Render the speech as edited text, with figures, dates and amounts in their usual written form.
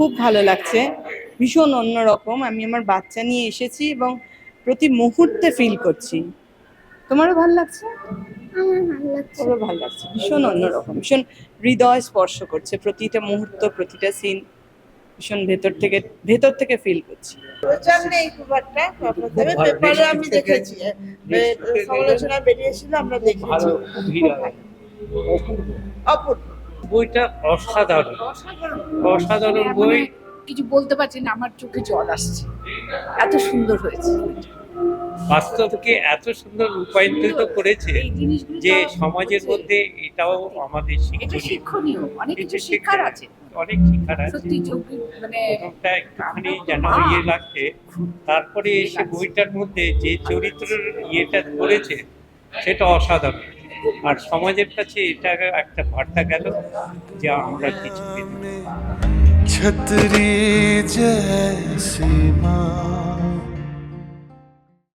খুব ভালো লাগছে, ভীষণ অন্যরকম। আমি আমার বাচ্চা নিয়ে এসেছি এবং প্রতি মুহূর্তে ফিল করছি। তোমারও ভালো লাগছে? আমার ভালো লাগছে। ওরও ভালো লাগছে, ভীষণ অন্যরকম, ভীষণ হৃদয় স্পর্শ করছে প্রতিটা মুহূর্ত, প্রতিটা সিন ভীষণ ভেতর থেকে ফিল করছি। প্রচার নেই খুব একটা, আপনাদের পেপারে আমি দেখেছি, সমালোচনা বেরিয়েছিল, আমরা দেখেছি। খুব ভালো, অপূর্ব। বইটা অসাধারণ, অসাধারণ মানে বই। কিছু বলতে পারছি না, আমার চোখে জল আসছে, এত সুন্দর হয়েছে। বাস্তবকে এত সুন্দর রূপান্তরিত করেছে এই জিনিসগুলো যে তো সমাজের হচ্ছে। মধ্যে এটাও আমাদের এটা শিক্ষণীয়, শিক্ষণীয়, অনেক কিছু এটা শেখার আছে। অনেক শিক্ষার আছে। সত্যি চোখে মানে প্রথমটা একটুখানি আমরা যেন মা। ইয়ে লাগছে, তারপরে এসে বইটার মধ্যে যে চরিত্রের ইয়েটা করেছে সেটা অসাধারণ। আর সমাজের কাছে এটা একটা বার্তা গেল যে আমরা কিছু छतरी जैसी माँ